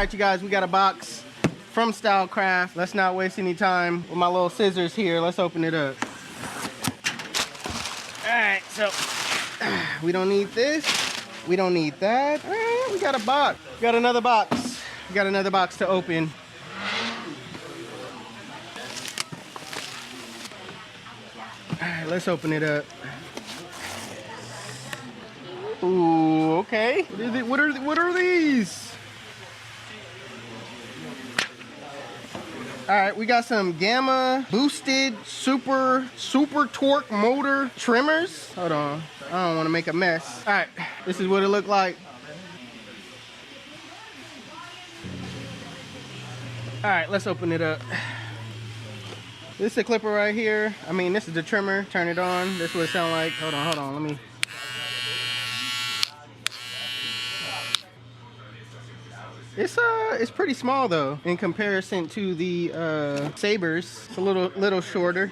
right, you guys, we got a box from Stylecraft. Let's not waste any time with my little scissors here. Let's open it up. All right, so we don't need this. We don't need that. All right, we got a box. We got another box. We got another box to open. All right, let's open it up. Ooh, okay. What are these? All right, we got some Gamma boosted super torque motor trimmers. Hold on, I don't want to make a mess. All right, this is what it looked like. All right, let's open it up. This is the clipper right here. I mean, this is the trimmer. Turn it on. This is what it sounds like. Hold on. Let me. It's pretty small though in comparison to the Sabers. It's a little shorter.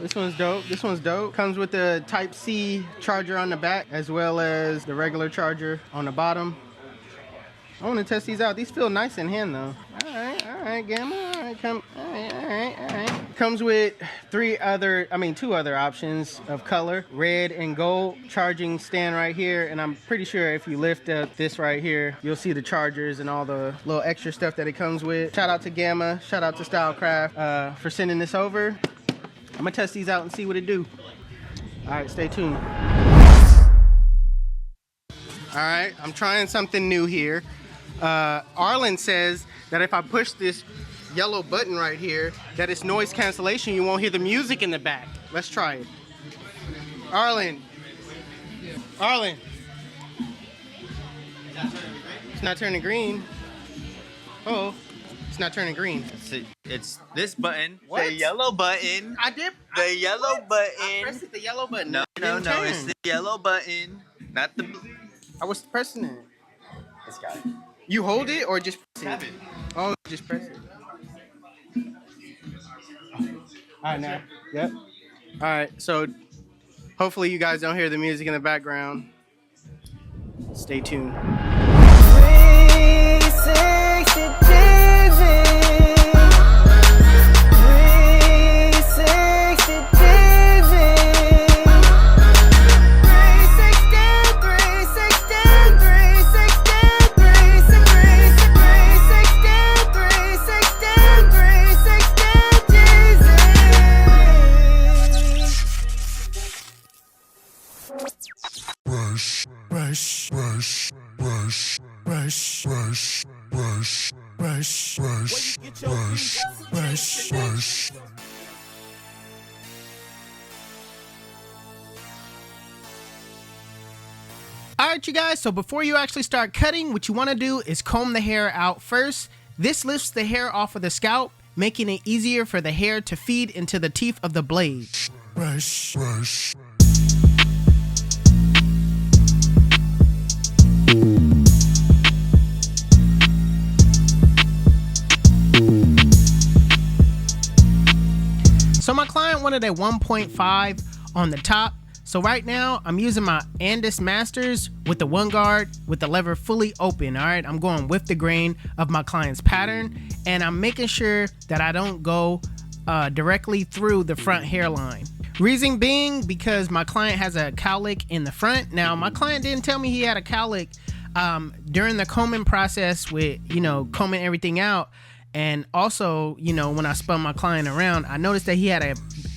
This one's dope. This one's dope. Comes with the Type-C charger on the back as well as the regular charger on the bottom. I want to test these out. These feel nice in hand though. All right, Gamma. All right. Comes with two other options of color, red and gold. Charging stand right here, and I'm pretty sure if you lift up this right here, you'll see the chargers and all the little extra stuff that it comes with. Shout out to Gamma. Shout out to Stylecraft for sending this over. I'm gonna test these out and see what it do. All right, stay tuned. All right, I'm trying something new here. Arlen says that if I push this yellow button right here, that it's noise cancellation. You won't hear the music in the back. Let's try it. Arlen. It's not turning green. Oh, it's not turning green. It's this button. What? The yellow button. The yellow button. I pressed the yellow button. No, it's the yellow button, not the blue. I was pressing it. This guy. You hold it or just press Tap it? it. Oh, just press it. All right, now. Yep. All right, so hopefully you guys don't hear the music in the background. Stay tuned. Alright you guys, so before you actually start cutting, what you want to do is comb the hair out first. This lifts the hair off of the scalp, making it easier for the hair to feed into the teeth of the blade. So my client wanted a 1.5 on the top. So right now I'm using my Andis Masters with the one guard with the lever fully open. All right, I'm going with the grain of my client's pattern, and I'm making sure that I don't go directly through the front hairline. Reason being because my client has a cowlick in the front. Now my client didn't tell me he had a cowlick during the combing process with, combing everything out. And also, when I spun my client around, I noticed that he had a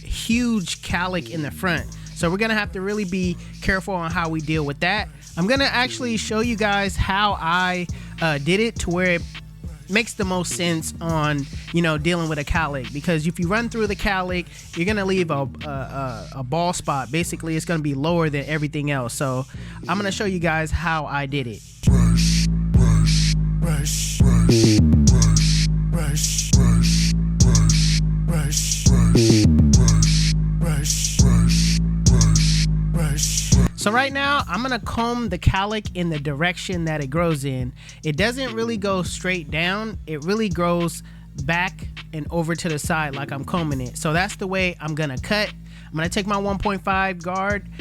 huge cowlick in the front. So we're gonna have to really be careful on how we deal with that. I'm gonna actually show you guys how I did it to where it makes the most sense on dealing with a cowlick, because if you run through the cowlick, you're gonna leave a bald spot. Basically, it's gonna be lower than everything else. So I'm gonna show you guys how I did it. So right now, I'm gonna comb the cowlick in the direction that it grows in. It doesn't really go straight down. It really grows back and over to the side like I'm combing it. So that's the way I'm gonna cut. I'm gonna take my 1.5 guard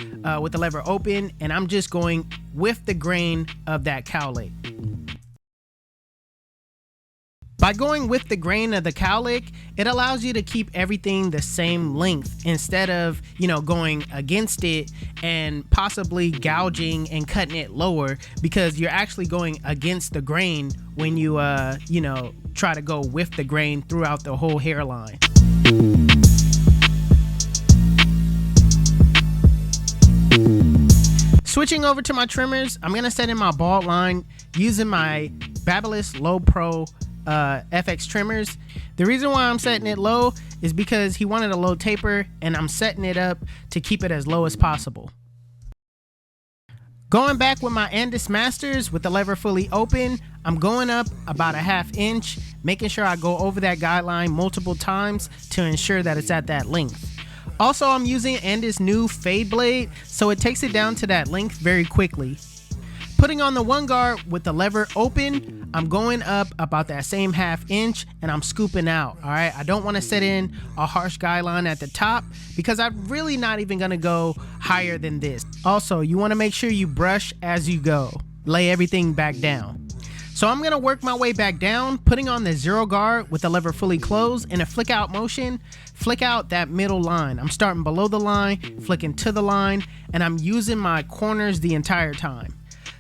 with the lever open, and I'm just going with the grain of that cowlick. By going with the grain of the cowlick, it allows you to keep everything the same length instead of, going against it and possibly gouging and cutting it lower, because you're actually going against the grain when you, try to go with the grain throughout the whole hairline. Switching over to my trimmers, I'm going to set in my bald line using my Babyliss Low Pro FX trimmers. The reason why I'm setting it low is because he wanted a low taper, and I'm setting it up to keep it as low as possible. Going back with my Andis Masters with the lever fully open, I'm going up about a ½ inch, making sure I go over that guideline multiple times to ensure that it's at that length. Also, I'm using Andis' new fade blade, so it takes it down to that length very quickly. Putting on the one guard with the lever open, I'm going up about that same ½ inch and I'm scooping out. All right, I don't want to set in a harsh guideline at the top because I'm really not even going to go higher than this. Also, you want to make sure you brush as you go. Lay everything back down. So I'm going to work my way back down, putting on the zero guard with the lever fully closed in a flick out motion, flick out that middle line. I'm starting below the line, flicking to the line, and I'm using my corners the entire time.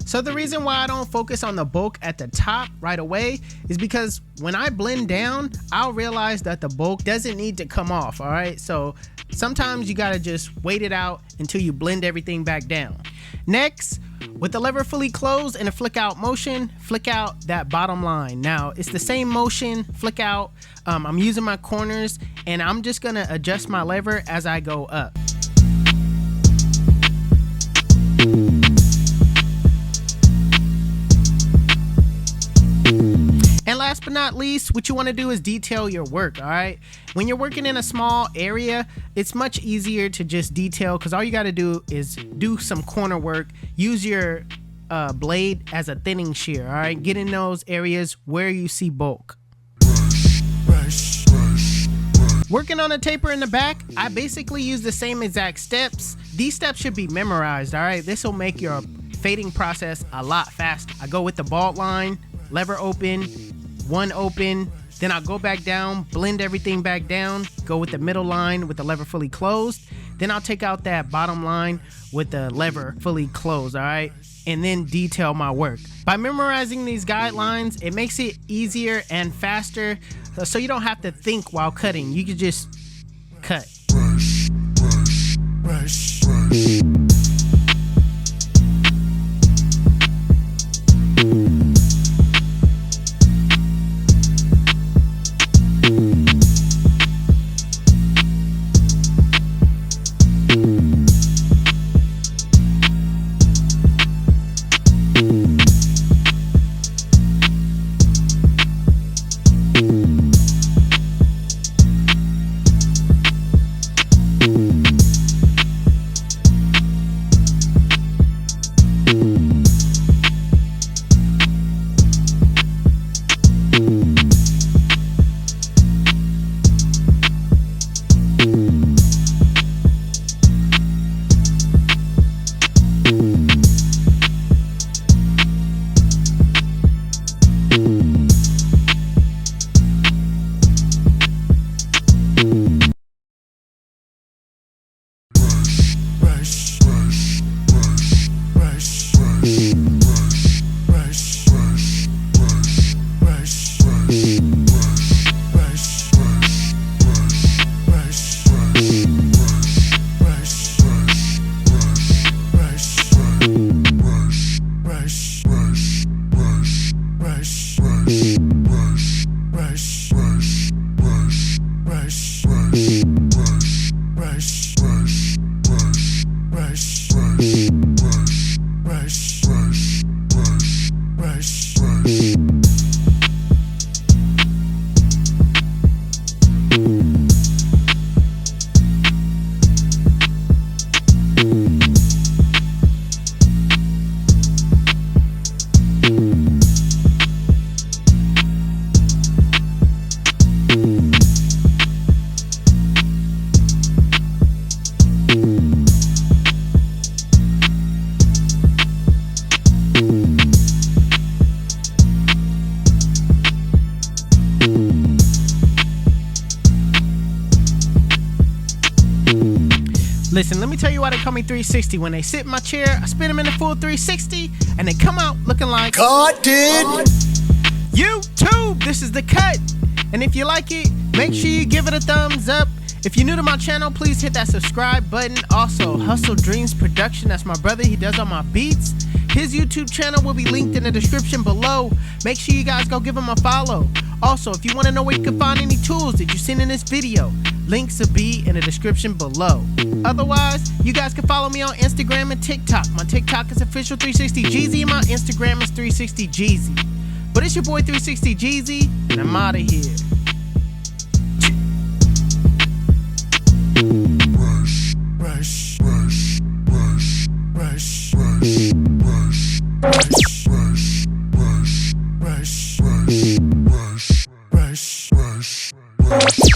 So the reason why I don't focus on the bulk at the top right away is because when I blend down, I'll realize that the bulk doesn't need to come off, all right? So sometimes you gotta just wait it out until you blend everything back down. Next, with the lever fully closed in a flick out motion, flick out that bottom line. Now, it's the same motion, flick out. I'm using my corners, and I'm just gonna adjust my lever as I go up. And last but not least, what you want to do is detail your work, all right? When you're working in a small area, it's much easier to just detail because all you got to do is do some corner work, use your blade as a thinning shear, all right? Get in those areas where you see bulk. Working on a taper in the back, I basically use the same exact steps. These steps should be memorized, all right? This will make your fading process a lot faster. I go with the bald line, lever open, one open, then I'll go back down, blend everything back down, go with the middle line with the lever fully closed, then I'll take out that bottom line with the lever fully closed, all right? And then detail my work. By memorizing these guidelines, it makes it easier and faster, so you don't have to think while cutting. You can just cut. Listen, let me tell you why they call me 360. When they sit in my chair, I spin them in a full 360, and they come out looking like God did. YouTube. This is the cut. And if you like it, make sure you give it a thumbs up. If you're new to my channel, please hit that subscribe button. Also, HustleDreamProduction, that's my brother. He does all my beats. His YouTube channel will be linked in the description below. Make sure you guys go give him a follow. Also, if you want to know where you can find any tools that you've seen in this video, links will be in the description below. Otherwise, you guys can follow me on Instagram and TikTok. My TikTok is official360Jeezy and my Instagram is 360Jeezy. But it's your boy 360Jeezy, and I'm out of here. Rush, rush, rush, rush, rush, rush, rush, rush, rush, rush, rush, rush, rush, rush, rush.